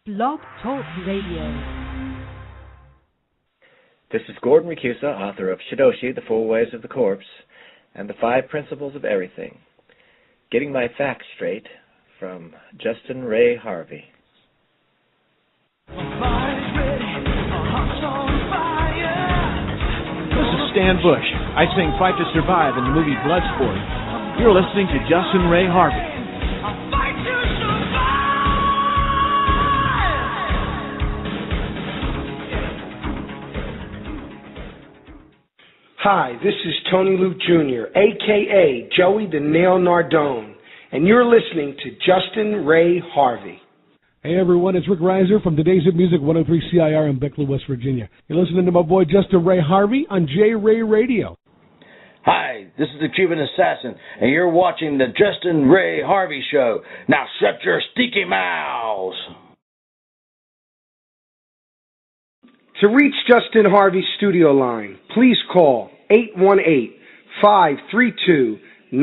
Blog Talk Radio. This is Gordon Rakusa, author of Shidoshi, The Four Ways of the Corpse, and The Five Principles of Everything. Getting my facts straight from Justin Ray Harvey. This is Stan Bush. I sing Fight to Survive in the movie Bloodsport. You're listening to Justin Ray Harvey. Hi, this is Tony Luke Jr., a.k.a. Joey the Nail Nardone, and you're listening to Justin Ray Harvey. Hey everyone, it's Rick Reiser from Today's Hit Music 103 CIR in Beckley, West Virginia. You're listening to my boy Justin Ray Harvey on J Ray Radio. Hi, this is the Cuban Assassin, and you're watching the Justin Ray Harvey Show. Now shut your stinky mouths. To reach Justin Harvey's studio line, please call 818-532-9762. In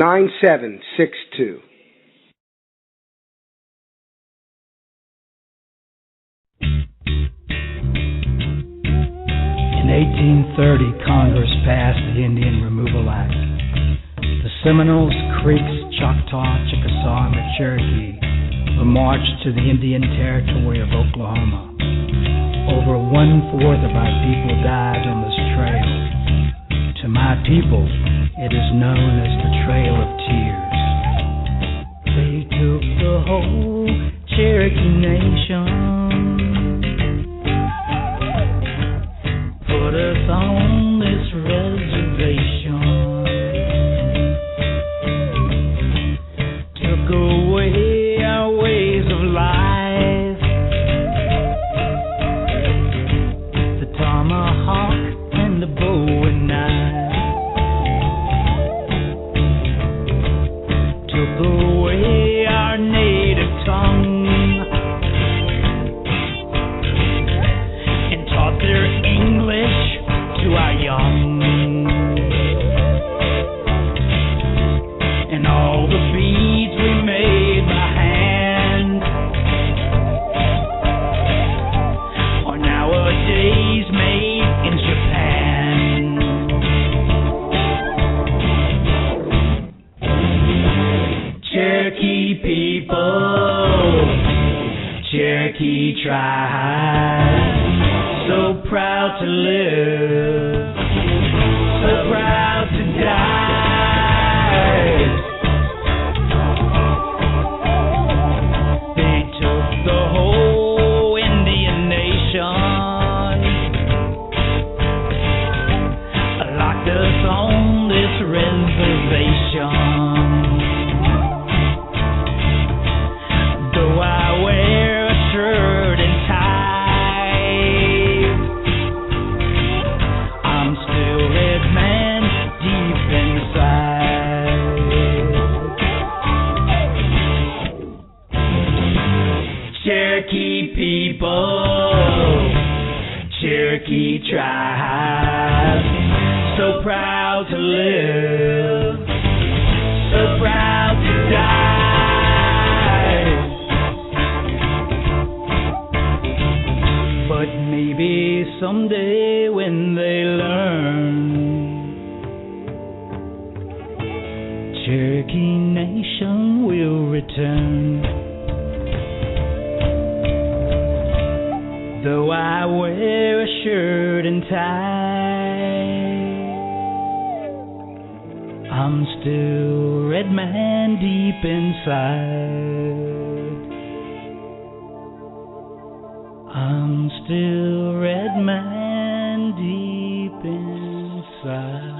1830, Congress passed the Indian Removal Act. The Seminoles, Creeks, Choctaw, Chickasaw, and the Cherokee were marched to the Indian Territory of Oklahoma. Over 1/4 of our people died on this trail. To my people, it is known as the Trail of Tears. They took the whole Cherokee Nation, put us on this reservation, took away our ways of life, the tomahawk and the bow and knife, took away our native tongue, and taught their English to our young. And all the beads we made by hand are nowadays made in Japan. Cherokee people, Cherokee tribe, so proud to live, so proud to die. They took the whole Indian nation, locked us on this reservation. Though I wear a shirt and tie, I'm still red man deep inside. Cherokee people, Cherokee tribe, so proud to live, so proud to die. But maybe someday when they learn, Cherokee Nation will return. Though I wear a shirt and tie, I'm still red man deep inside. I'm still red man deep inside.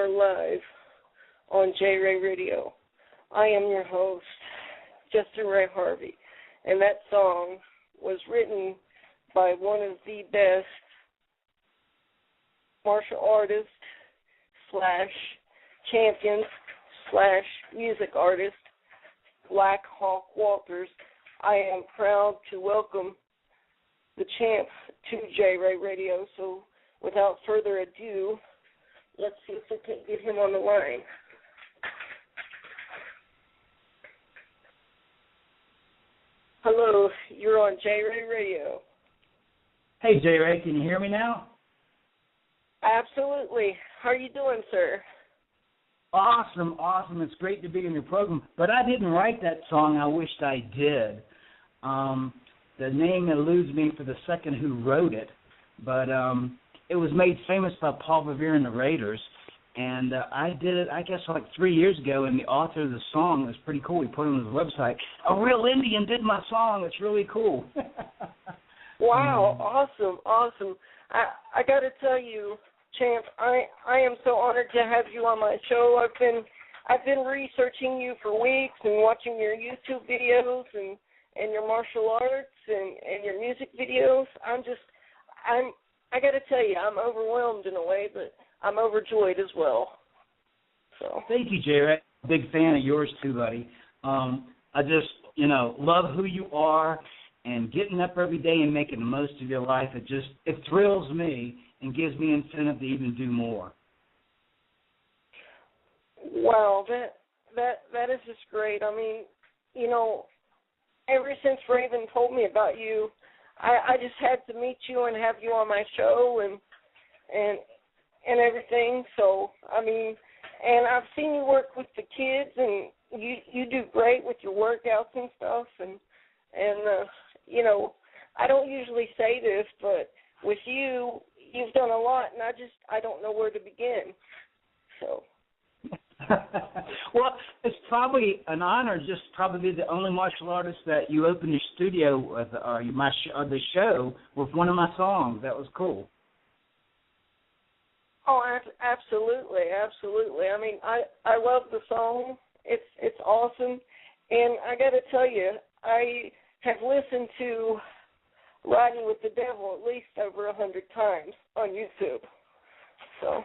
are live on J-Ray Radio. I am your host, Justin Ray Harvey, and that song was written by one of the best martial artists / champions / music artist, Black Hawk Walters. I am proud to welcome the champ to J-Ray Radio, so without further ado, let's see if we can get him on the line. Hello, you're on J-Ray Radio. Hey, J-Ray, can you hear me now? Absolutely. How are you doing, sir? Awesome. It's great to be in your program. But I didn't write that song. I wished I did. The name eludes me for the second who wrote it, but it was made famous by Paul Revere and the Raiders, and I did it, I guess, like 3 years ago, and the author of the song was pretty cool. He put it on his website. A real Indian did my song. It's really cool. Wow, awesome. I got to tell you, champ, I am so honored to have you on my show. I've been researching you for weeks and watching your YouTube videos and your martial arts and your music videos. I got to tell you, I'm overwhelmed in a way, but I'm overjoyed as well. So thank you, J-Ray. Big fan of yours too, buddy. I just, love who you are, and getting up every day and making the most of your life. It thrills me and gives me incentive to even do more. Wow, that is just great. I mean, ever since Raven told me about you, I just had to meet you and have you on my show and everything. So, I mean, and I've seen you work with the kids, and you do great with your workouts and stuff. And I don't usually say this, but with you, you've done a lot, and I don't know where to begin. So. Well, it's probably an honor just probably be the only martial artist that you open your studio with, or the show with one of my songs. That was cool. Oh, absolutely. I mean, I love the song. It's awesome, and I got to tell you, I have listened to Riding with the Devil at least over 100 times on YouTube. So.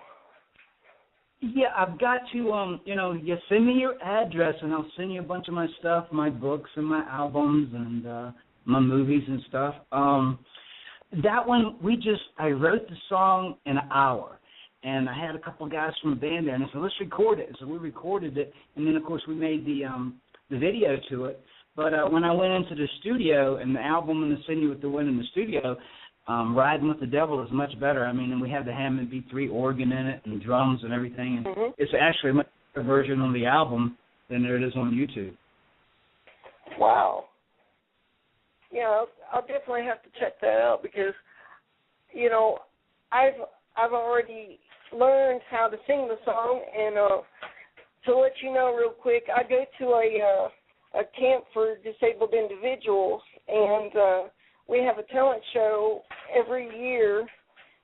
Yeah, I've got to, you send me your address, and I'll send you a bunch of my stuff, my books and my albums and my movies and stuff. That one, I wrote the song in an hour, and I had a couple of guys from the band there, and I said, let's record it. And so we recorded it, and then, of course, we made the video to it. But when I went into the studio, and the album and the CD with the one in the studio, Riding with the Devil is much better. I mean, and we have the Hammond B3 organ in it and drums and everything. And It's actually a much better version on the album than there it is on YouTube. Wow. Yeah, I'll definitely have to check that out because, I've already learned how to sing the song. And to let you know real quick, I go to a camp for disabled individuals, and we have a talent show every year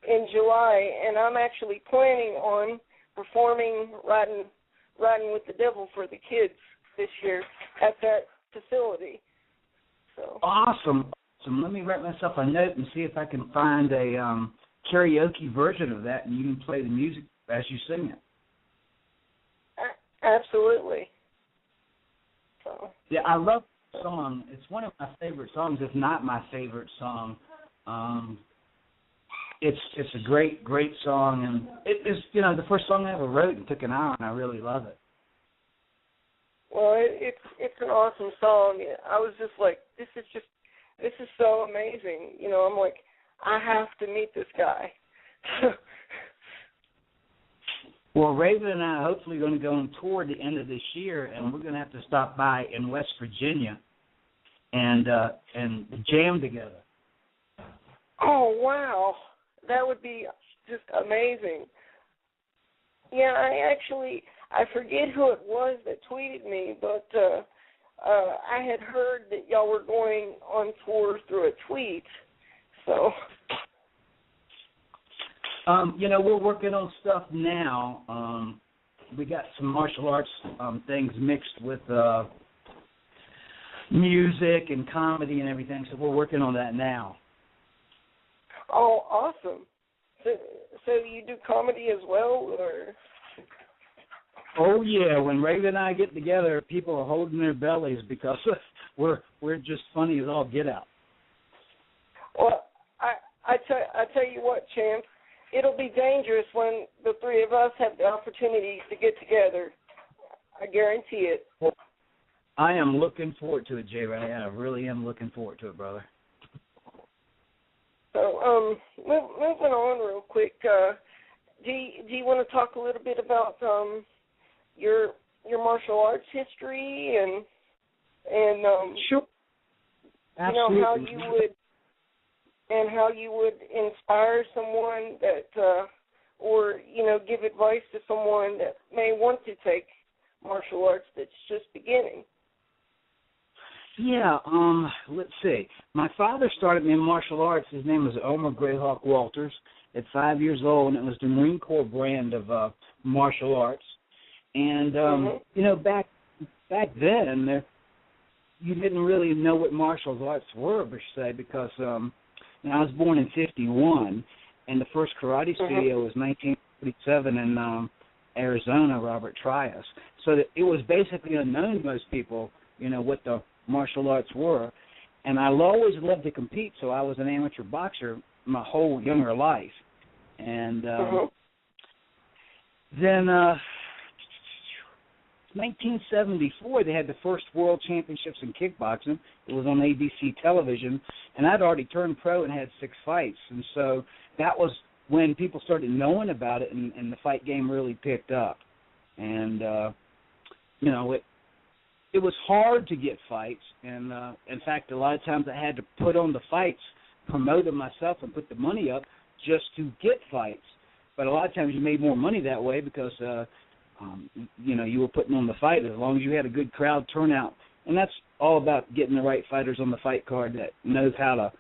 in July, and I'm actually planning on performing Riding with the Devil for the kids this year at that facility. So. Awesome. Let me write myself a note and see if I can find a karaoke version of that, and you can play the music as you sing it. Absolutely. So. Yeah, I love the song. It's one of my favorite songs, if not my favorite song. It's a great song, and it is the first song I ever wrote and took an hour, and I really love it. Well, it's an awesome song. I was just like, this is so amazing. I'm like, I have to meet this guy. Well, Raven and I are hopefully going to go on tour at the end of this year, and we're going to have to stop by in West Virginia and jam together. Oh, wow. That would be just amazing. Yeah, I forget who it was that tweeted me, but I had heard that y'all were going on tour through a tweet. So. We're working on stuff now. we got some martial arts things mixed with music and comedy and everything, so we're working on that now. Oh, awesome. So you do comedy as well, or? Oh yeah, when Raven and I get together, people are holding their bellies because we're just funny as all get out. Well, I tell you what, champ, it'll be dangerous when the three of us have the opportunities to get together. I guarantee it. Well, I am looking forward to it, J. Ray. I really am looking forward to it, brother. So, moving on real quick, do you want to talk a little bit about your martial arts history and sure, absolutely. How you would inspire someone that or give advice to someone that may want to take martial arts that's just beginning. Yeah, let's see. My father started me in martial arts. His name was Elmer Greyhawk Walters at 5 years old, and it was the Marine Corps brand of martial arts. And, back then, you didn't really know what martial arts were, per se, because I was born in 1951, and the first karate studio was 1947 in Arizona, Robert Trias. So that it was basically unknown to most people, what the martial arts were. And I always loved to compete, so I was an amateur boxer my whole younger life. And then 1974, they had the first world championships in kickboxing. It was on ABC television, and I'd already turned pro and had 6 fights. And so that was when people started knowing about it, and the fight game really picked up. And, it was hard to get fights, and in fact, a lot of times I had to put on the fights, promote them myself, and put the money up just to get fights. But a lot of times you made more money that way because, you were putting on the fight as long as you had a good crowd turnout. And that's all about getting the right fighters on the fight card that knows how to,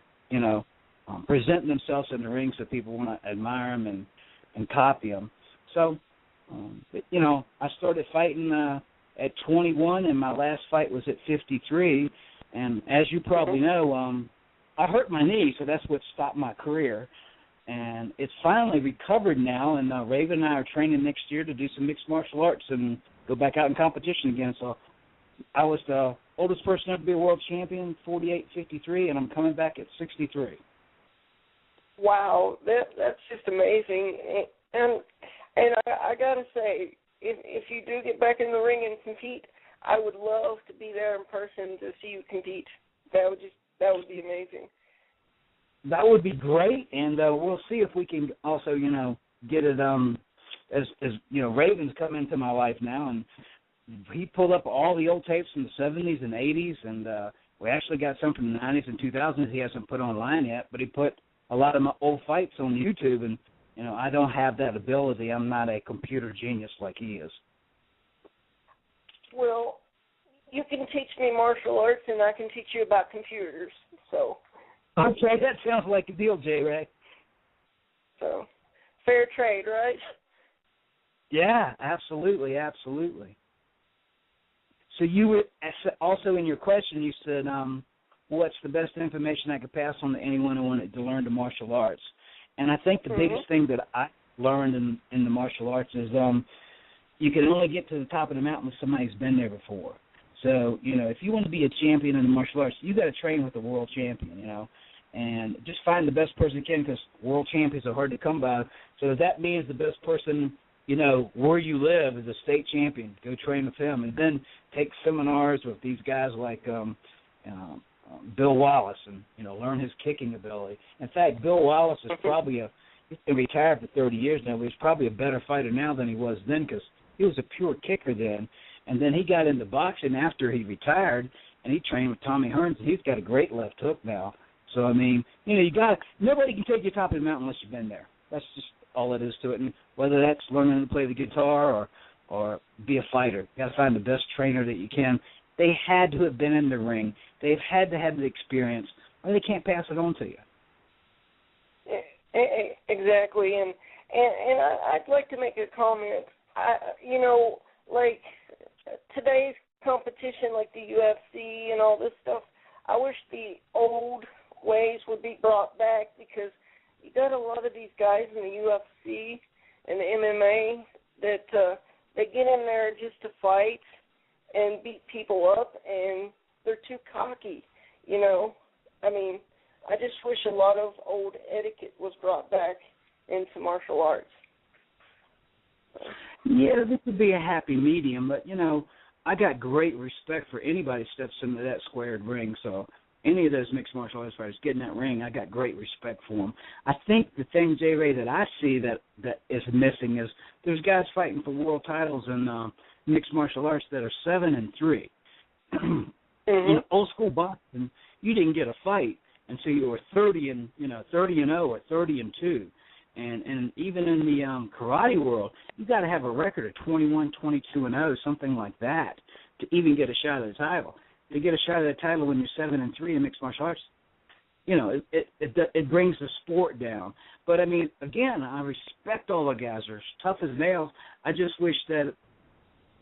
present themselves in the ring so people want to admire them and copy them. So, I started fighting at 21, and my last fight was at 53. And as you probably know, I hurt my knee, so that's what stopped my career. And it's finally recovered now, and Raven and I are training next year to do some mixed martial arts and go back out in competition again. So I was the oldest person ever to be a world champion, 48-53, and I'm coming back at 63. Wow, that's just amazing. And I got to say, if you do get back in the ring and compete, I would love to be there in person to see you compete. That would be amazing. That would be great, and we'll see if we can also, get it. As Raven's come into my life now, and he pulled up all the old tapes from the 70s and 80s, and we actually got some from the 90s and 2000s. He hasn't put online yet, but he put a lot of my old fights on YouTube, and I don't have that ability. I'm not a computer genius like he is. Well, you can teach me martial arts, and I can teach you about computers. So. Okay, that sounds like a deal, J. Ray. So, fair trade, right? Yeah, absolutely, absolutely. So you were also in your question, you said, what's the best information I could pass on to anyone who wanted to learn the martial arts? And I think the biggest thing that I learned in the martial arts is you can only get to the top of the mountain if somebody's been there before. So, if you want to be a champion in the martial arts, you got to train with a world champion, and just find the best person you can, because world champions are hard to come by. So if that means the best person, where you live is a state champion, go train with him, and then take seminars with these guys like Bill Wallace and, learn his kicking ability. In fact, Bill Wallace is probably he's been retired for 30 years now, but he's probably a better fighter now than he was then, because he was a pure kicker then. And then he got into boxing after he retired, and he trained with Tommy Hearns, and he's got a great left hook now. So, nobody can take you top of the mountain unless you've been there. That's just all it is to it. And whether that's learning to play the guitar or be a fighter, you got to find the best trainer that you can. They had to have been in the ring. They've had to have the experience, or they can't pass it on to you. Exactly. And I'd like to make a comment like today's competition, like the UFC and all this stuff, I wish the old ways would be brought back, because you got a lot of these guys in the UFC and the MMA that they get in there just to fight and beat people up, and they're too cocky, I mean, I just wish a lot of old etiquette was brought back into martial arts. Yeah, this would be a happy medium, but, I got great respect for anybody who steps into that squared ring, so any of those mixed martial arts fighters get in that ring, I got great respect for them. I think the thing, J. Ray, that I see that is missing is there's guys fighting for world titles in mixed martial arts that are 7-3. In old school boxing, you didn't get a fight until you were 30-0 or 30-2. And even in the karate world, you got to have a record of 21, 22-0, something like that, to even get a shot at the title. To get a shot at the title when you're 7-3 in mixed martial arts, it brings the sport down. But I mean, again, I respect all the guys; they're tough as nails. I just wish that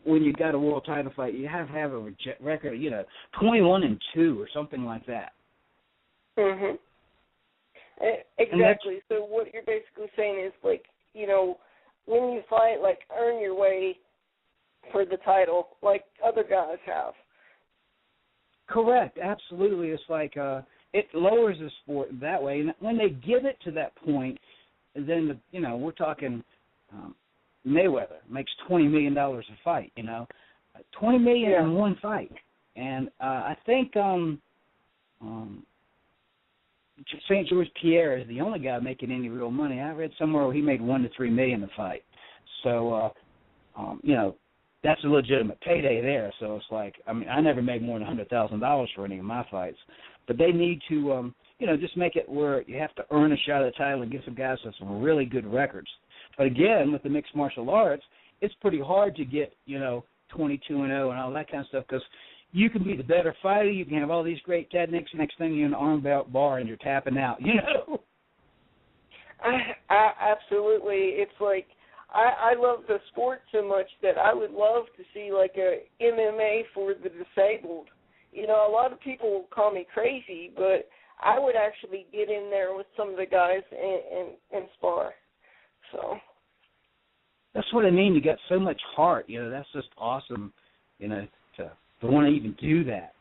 when you got a world title fight, you have to have a record, 21-2 or something like that. Mhm. Exactly. So what you're basically saying is, like, when you fight, like, earn your way for the title, like other guys have. Correct. Absolutely. It's like it lowers the sport that way. And when they get it to that point, then, we're talking Mayweather makes $20 million a fight, $20 million in one fight. And I think St. George Pierre is the only guy making any real money. I read somewhere where he made $1 to $3 million a fight. So, that's a legitimate payday there. So it's like, I never made more than $100,000 for any of my fights. But they need to, just make it where you have to earn a shot at the title and get some guys with some really good records. But again, with the mixed martial arts, it's pretty hard to get, 22-0 and all that kind of stuff, because you can be the better fighter, you can have all these great techniques, next thing you're in an arm bar and you're tapping out, Absolutely. It's like, I love the sport so much that I would love to see like a MMA for the disabled. A lot of people will call me crazy, but I would actually get in there with some of the guys and spar. So that's what I mean. You got so much heart. That's just awesome. To want to even do that.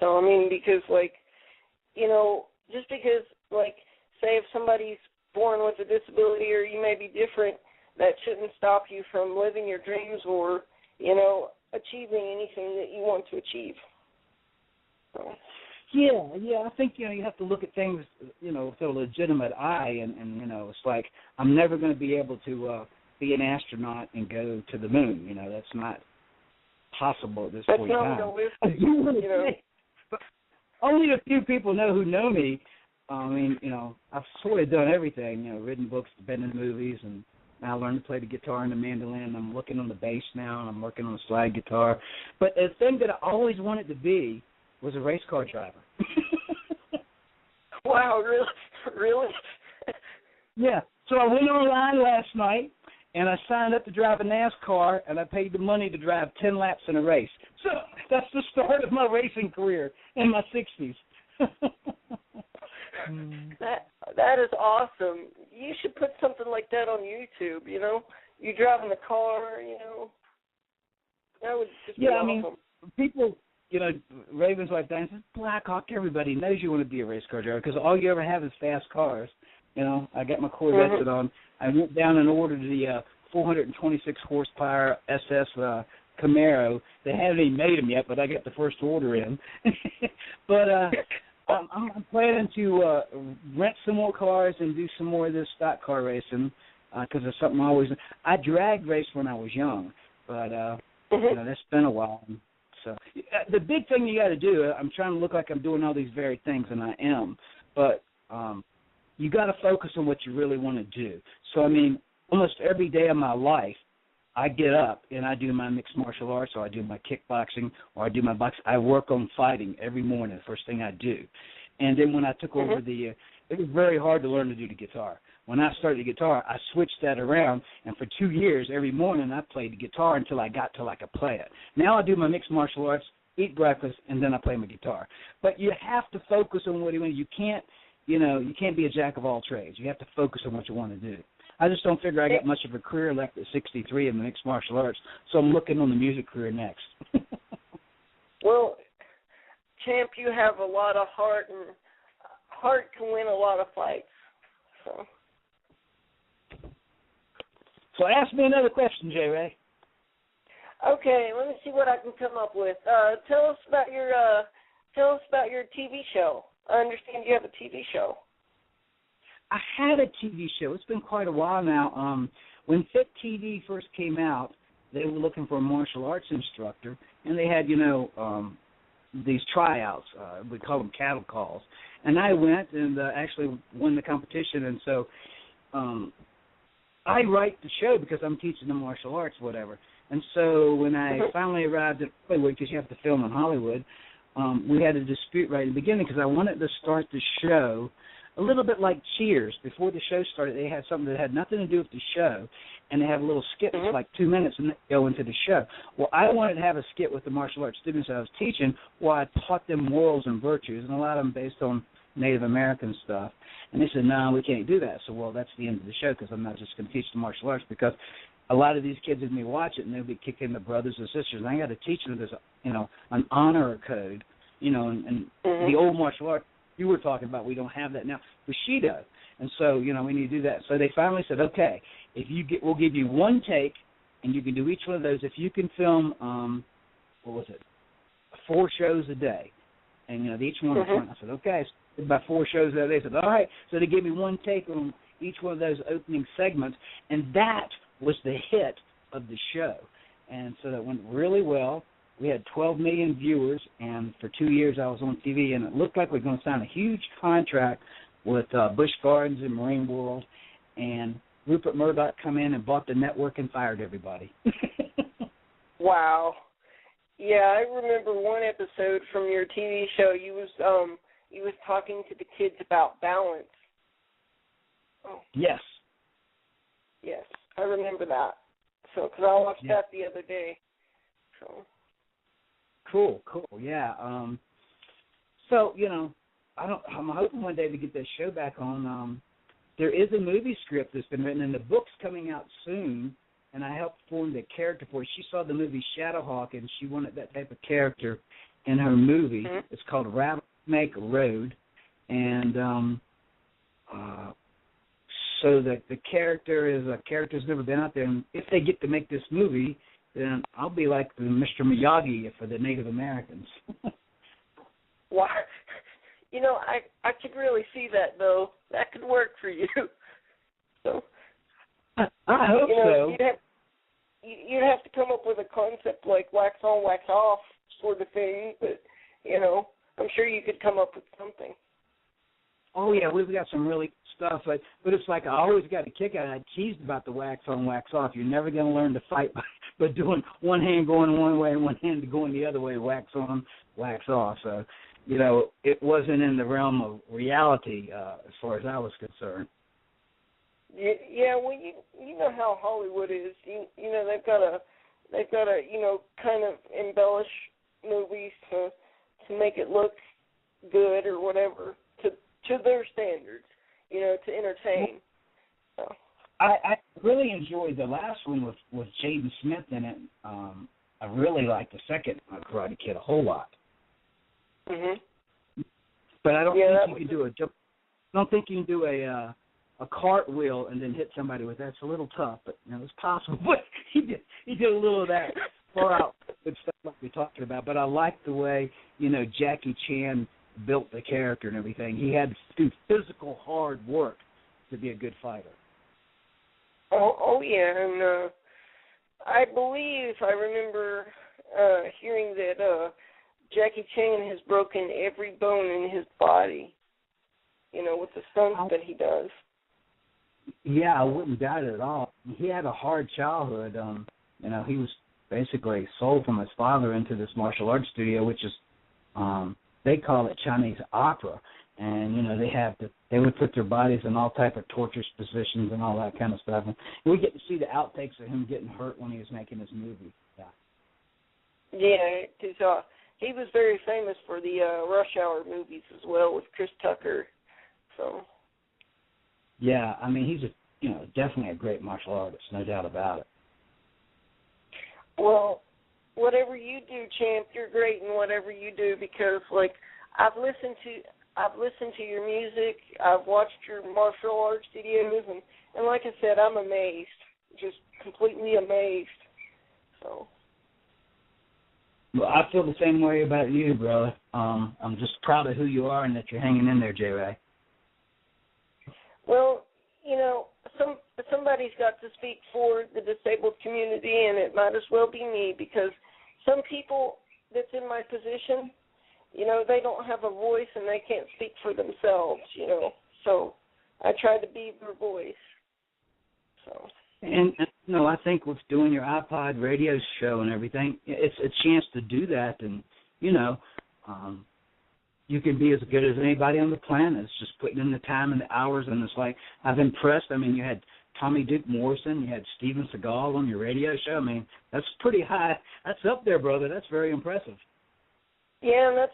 So because just because say if somebody's born with a disability or you may be different, that shouldn't stop you from living your dreams or, achieving anything that you want to achieve. So. Yeah, I think, you have to look at things, with a legitimate eye, and it's like, I'm never going to be able to be an astronaut and go to the moon. That's not possible at this point in time. But only a few people who know me. I've sort of done everything, written books, been in movies, and now I learned to play the guitar and the mandolin. I'm working on the bass now, and I'm working on the slide guitar. But the thing that I always wanted to be was a race car driver. Wow, really? Yeah. So I went online last night, and I signed up to drive a NASCAR, and I paid the money to drive 10 laps in a race. So that's the start of my racing career in my 60s. That is awesome. You should put something like that on YouTube, You driving the car, That would just be awesome. People, Raven's wife Diane says, Blackhawk, everybody knows you want to be a race car driver because all you ever have is fast cars. I got my Corvette on. I went down and ordered the 426 horsepower SS Camaro. They haven't even made them yet, but I got the first order in. But I'm planning to rent some more cars and do some more of this stock car racing because it's something I drag raced when I was young, but that's been a while. So the big thing you got to do, I'm trying to look like I'm doing all these very things, and I am, but you got to focus on what you really want to do. So, almost every day of my life, I get up and I do my mixed martial arts, or I do my kickboxing, or I do my boxing. I work on fighting every morning, the first thing I do. And then when I took over it was very hard to learn to do the guitar. when I started the guitar, I switched that around, and for 2 years, every morning I played the guitar until I got till I could play it. Now I do my mixed martial arts, eat breakfast, and then I play my guitar. But you have to focus on what you want. You can't be a jack of all trades. You have to focus on what you want to do. I just don't figure I got much of a career left at 63 in the mixed martial arts, so I'm looking on the music career next. Well, Champ, you have a lot of heart, and heart can win a lot of fights. So ask me another question, J. Ray. Okay, let me see what I can come up with. Tell us about your TV show. I understand you have a TV show. I had a TV show. It's been quite a while now. When Fit TV first came out, they were looking for a martial arts instructor, and they had, these tryouts. We call them cattle calls. And I went and actually won the competition. And so I write the show because I'm teaching the martial arts, whatever. And so when I finally arrived at Hollywood, because you have to film in Hollywood, we had a dispute right in the beginning because I wanted to start the show a little bit like Cheers. Before the show started, they had something that had nothing to do with the show, and they have a little skit that's like 2 minutes and they go into the show. Well, I wanted to have a skit with the martial arts students I was teaching while I taught them morals and virtues, and a lot of them based on Native American stuff. And they said, no, we can't do that. So, well, that's the end of the show because I'm not just going to teach the martial arts because a lot of these kids, if they watch it, and they'll be kicking their brothers and sisters. And I got to teach them there's, an honor code, and the old martial art you were talking about, we don't have that now. Bushido. And so, we need to do that. So they finally said, okay, we'll give you one take, and you can do each one of those. If you can film, 4 shows a day. And, each one, I said, okay, so about 4 shows a day. They said, all right. So they gave me one take on each one of those opening segments, and that was the hit of the show. And so that went really well. We had 12 million viewers, and for 2 years I was on TV, and it looked like we were going to sign a huge contract with Busch Gardens and Marine World, and Rupert Murdoch come in and bought the network and fired everybody. Wow. Yeah, I remember one episode from your TV show. You was talking to the kids about balance. Oh. Yes. Yes, I remember that. So, because I watched that the other day. So. Cool, yeah. So, I'm hoping one day to get this show back on. There is a movie script that's been written, and the book's coming out soon, and I helped form the character for it. She saw the movie Shadowhawk, and she wanted that type of character in her movie. It's called Rattlesnake Road, and so the character is a character who's never been out there, and if they get to make this movie, then I'll be like the Mr. Miyagi for the Native Americans. Wow. I could really see that, though. That could work for you. So, I hope so. You'd have to come up with a concept like wax on, wax off sort of thing, but, I'm sure you could come up with something. Oh, yeah, we've got some really stuff, but it's like I always got a kick out of it. I teased about the wax on, wax off. You're never going to learn to fight by doing one hand going one way and one hand going the other way, wax on, wax off. So, it wasn't in the realm of reality as far as I was concerned. Yeah, well, you know how Hollywood is. They've got to kind of embellish movies to make it look good or whatever to their standards, to entertain. So. I really enjoyed the last one with Jaden Smith in it. I really liked the second Karate Kid a whole lot. But I don't think you can do a jump. I don't think you can do a cartwheel and then hit somebody with that. It's a little tough, but it's possible. But he did a little of that far out good stuff like we talked about. But I liked the way Jackie Chan built the character and everything. He had to do physical hard work to be a good fighter. Oh yeah, and I believe I remember hearing that Jackie Chan has broken every bone in his body, with the stunts that he does. Yeah, I wouldn't doubt it at all. He had a hard childhood. He was basically sold from his father into this martial arts studio, which is, they call it Chinese opera. And, you know, they would put their bodies in all type of torturous positions and all that kind of stuff. And we get to see the outtakes of him getting hurt when he was making his movie. Yeah, because he was very famous for the Rush Hour movies as well with Chris Tucker. So. Yeah, I mean, he's definitely a great martial artist, no doubt about it. Well, whatever you do, champ, you're great in whatever you do because, like, I've listened to your music, I've watched your martial arts videos, and like I said, I'm amazed, just completely amazed. So. Well, I feel the same way about you, brother. I'm just proud of who you are and that you're hanging in there, J-Ray. Well, you know, somebody's got to speak for the disabled community, and it might as well be me because some people that's in my position, you know, they don't have a voice and they can't speak for themselves, you know. So I try to be their voice. So. And no, I think with doing your iPod radio show and everything, it's a chance to do that, and you know, you can be as good as anybody on the planet. It's just putting in the time and the hours, and it's like I've impressed. I mean, you had Tommy Duke Morrison, you had Steven Seagal on your radio show. I mean, that's pretty high. That's up there, brother. That's very impressive. Yeah, and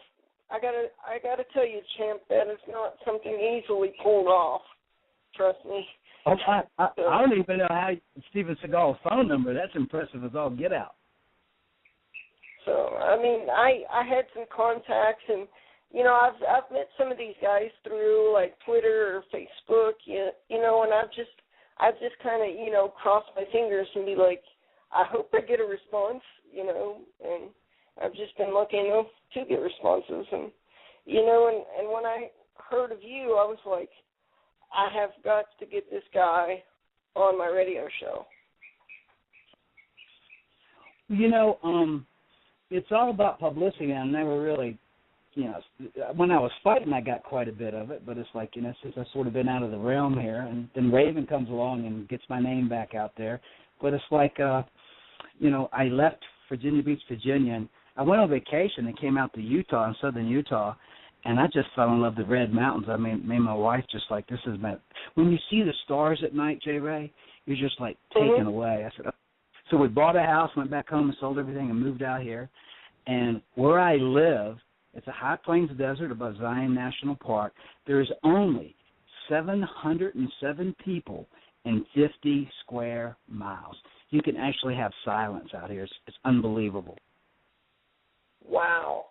I gotta tell you, champ, that is not something easily pulled off. Trust me. I don't even know how Steven Seagal's phone number. That's impressive as all get out. So I mean, I had some contacts, and you know, I've met some of these guys through like Twitter or Facebook, you know, and I've just kind of, you know, crossed my fingers and be like, I hope I get a response, you know, and I've just been lucky enough to get responses, and you know, and when I heard of you, I was like, I have got to get this guy on my radio show. You know, it's all about publicity. I never really, you know, when I was fighting, I got quite a bit of it, but it's like, you know, since I've sort of been out of the realm here, and then Raven comes along and gets my name back out there. But it's like, you know, I left Virginia Beach, Virginia, and I went on vacation and came out to Utah, in southern Utah, and I just fell in love with the Red Mountains. I mean, me and my wife just like, this is my, when you see the stars at night, J-Ray, you're just like taken away. I said, oh. So we bought a house, went back home and sold everything and moved out here. And where I live, it's a high plains desert above Zion National Park. There's only 707 people in 50 square miles. You can actually have silence out here. It's unbelievable. Wow.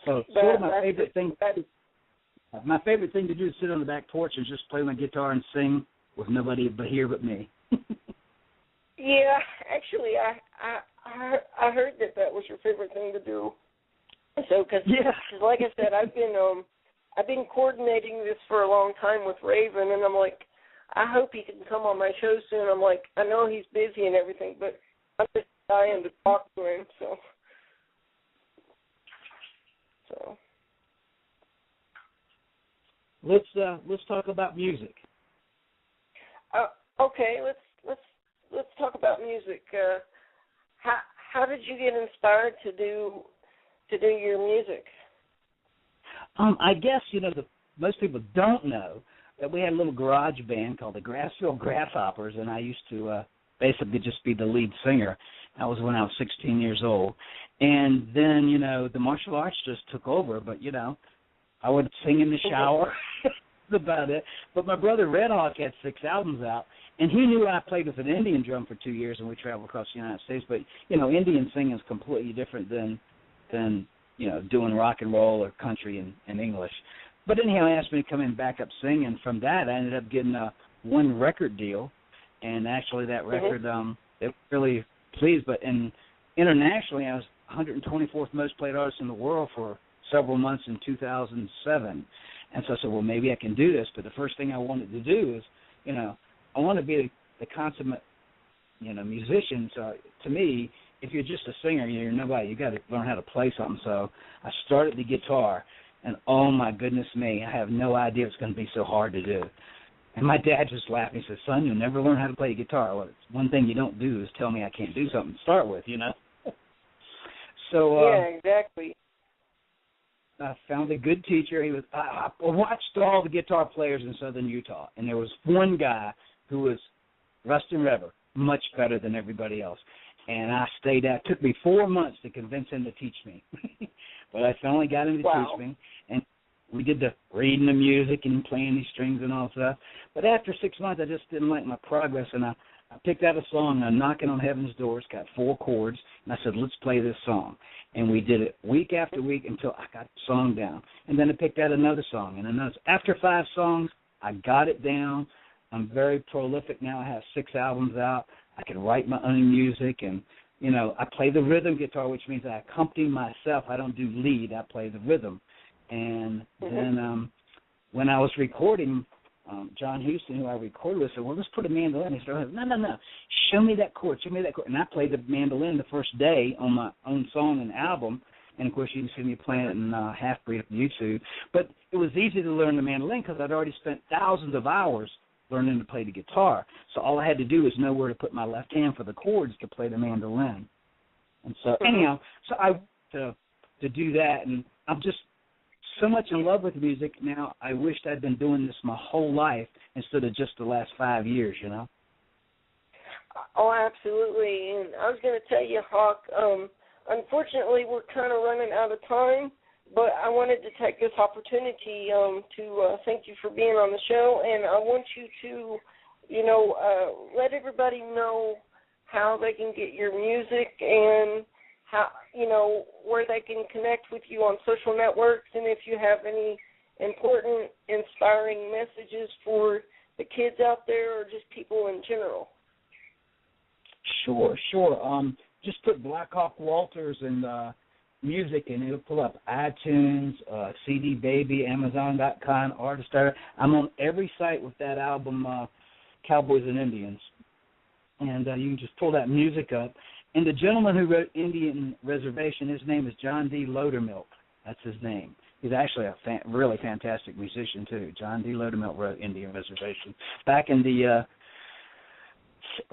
So sort of my favorite thing to do is sit on the back porch and just play my guitar and sing with nobody but here but me. Yeah, actually, I heard that was your favorite thing to do. So, cause like I said, I've been coordinating this for a long time with Raven, and I'm like, I hope he can come on my show soon. I'm like, I know he's busy and everything, but I'm just dying to talk to him. So. Let's talk about music. Okay, let's talk about music. How did you get inspired to do your music? I guess, you know, most people don't know that we had a little garage band called the Grassville Grasshoppers, and I used to basically just be the lead singer. That was when I was 16 years old. And then, you know, the martial arts just took over, but, you know, I would sing in the shower. That's about it. But my brother Red Hawk had 6 albums out, and he knew I played with an Indian drum for 2 years, and we traveled across the United States. But, you know, Indian singing is completely different than you know, doing rock and roll or country in English. But anyhow, he asked me to come in and back up singing. From that, I ended up getting one record deal, and actually that record, they were really pleased. But internationally, I was 124th most played artist in the world for several months in 2007. And so I said, well, maybe I can do this. But the first thing I wanted to do is, you know, I want to be the consummate, you know, musician. So to me, if you're just a singer, you're nobody. You got to learn how to play something. So I started the guitar, and oh my goodness me, I have no idea it's going to be so hard to do. And my dad just laughed. He said, "Son, you'll never learn how to play guitar. Well, it's one thing you don't do is tell me I can't do something to start with, you know." So yeah, exactly. I found a good teacher. I watched all the guitar players in Southern Utah, and there was one guy who was Rustin Rever, much better than everybody else. And I stayed out. It took me 4 months to convince him to teach me. But I finally got him to teach me. And we did the reading the music and playing these strings and all stuff. But after 6 months, I just didn't like my progress. And I picked out a song, Knocking on Heaven's Door. It's got 4 chords. And I said, let's play this song. And we did it week after week until I got the song down. And then I picked out another song. And another. After 5 songs, I got it down. I'm very prolific now. I have 6 albums out. I can write my own music, and, you know, I play the rhythm guitar, which means I accompany myself. I don't do lead. I play the rhythm. And then when I was recording, John Houston, who I recorded with, said, well, let's put a mandolin. He said, no, show me that chord, show me that chord. And I played the mandolin the first day on my own song and album. And, of course, you can see me playing it in Half-Breed on YouTube. But it was easy to learn the mandolin because I'd already spent thousands of hours learning to play the guitar. So all I had to do was know where to put my left hand for the chords to play the mandolin. And so, anyhow, so I to do that, and I'm just so much in love with music now. I wished I'd been doing this my whole life instead of just the last 5 years, you know? Oh, absolutely. And I was going to tell you, Hawk, unfortunately, we're kind of running out of time. But I wanted to take this opportunity to thank you for being on the show, and I want you to, you know, let everybody know how they can get your music and how, you know, where they can connect with you on social networks, and if you have any important, inspiring messages for the kids out there or just people in general. Sure. Just put Black Hawk Walters and music, and it'll pull up iTunes, CD Baby, Amazon.com, Artistar. I'm on every site with that album, Cowboys and Indians. And you can just pull that music up. And the gentleman who wrote Indian Reservation, his name is John D. Lodermilk. That's his name. He's actually a really fantastic musician, too. John D. Lodermilk wrote Indian Reservation back in the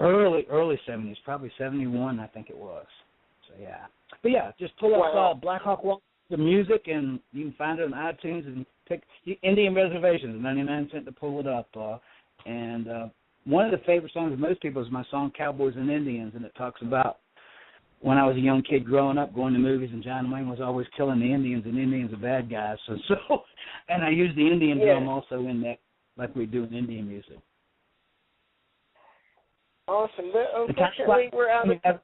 early 70s, probably 71, I think it was. So, yeah. But, yeah, just pull up Black Hawk Walk, the music, and you can find it on iTunes and pick Indian Reservations, 99 cents to pull it up. And one of the favorite songs of most people is my song Cowboys and Indians, and it talks about when I was a young kid growing up, going to movies, and John Wayne was always killing the Indians, and Indians are bad guys. So and I use the Indian drum also in that, like we do in Indian music. Awesome. But unfortunately, we're out of time.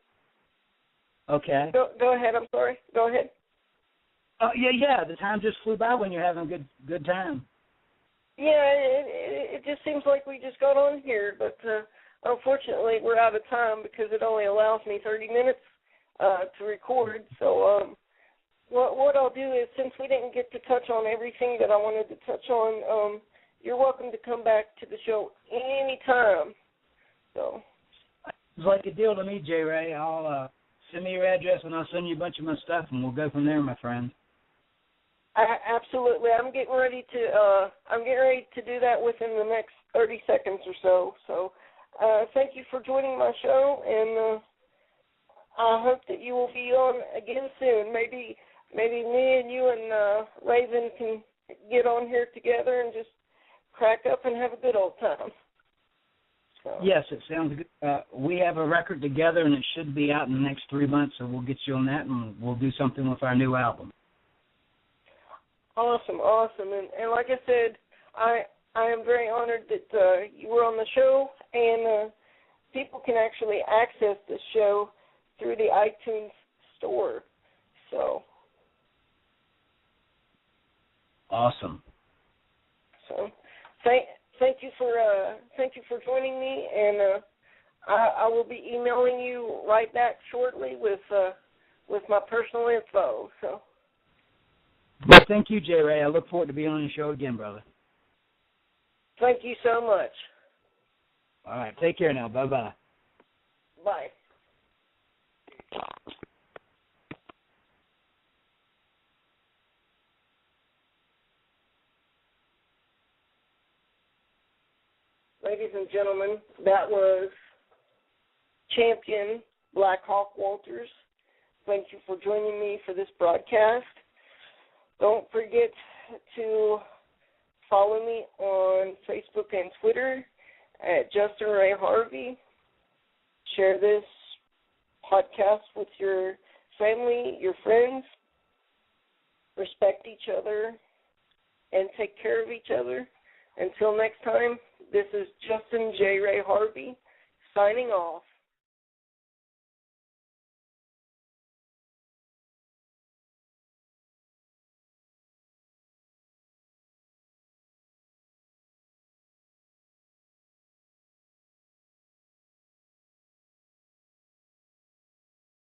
Okay. Go ahead. I'm sorry. Go ahead. Oh, yeah. The time just flew by when you're having a good time. Yeah, it just seems like we just got on here, but unfortunately we're out of time because it only allows me 30 minutes to record. So what I'll do is, since we didn't get to touch on everything that I wanted to touch on, you're welcome to come back to the show anytime. So it's like a deal to me, J. Ray. I'll send me your address and I'll send you a bunch of my stuff, and we'll go from there, my friend. Absolutely. I'm getting ready to do that within the next 30 seconds or so. So thank you for joining my show, and I hope that you will be on again soon. Maybe me and you and Raven can get on here together and just crack up and have a good old time. So. Yes, it sounds good. We have a record together, and it should be out in the next 3 months, so we'll get you on that, and we'll do something with our new album. Awesome. And like I said, I am very honored that you were on the show, and people can actually access this show through the iTunes store. So. Awesome. So, thank you for joining me, and I will be emailing you right back shortly with my personal info. So. Well, thank you, J. Ray. I look forward to being on your show again, brother. Thank you so much. All right. Take care now. Bye-bye. Bye. Ladies and gentlemen, that was champion Black Hawk Walters. Thank you for joining me for this broadcast. Don't forget to follow me on Facebook and Twitter at Justin Ray Harvey. Share this podcast with your family, your friends. Respect each other and take care of each other. Until next time, this is Justin J. Ray Harvey signing off.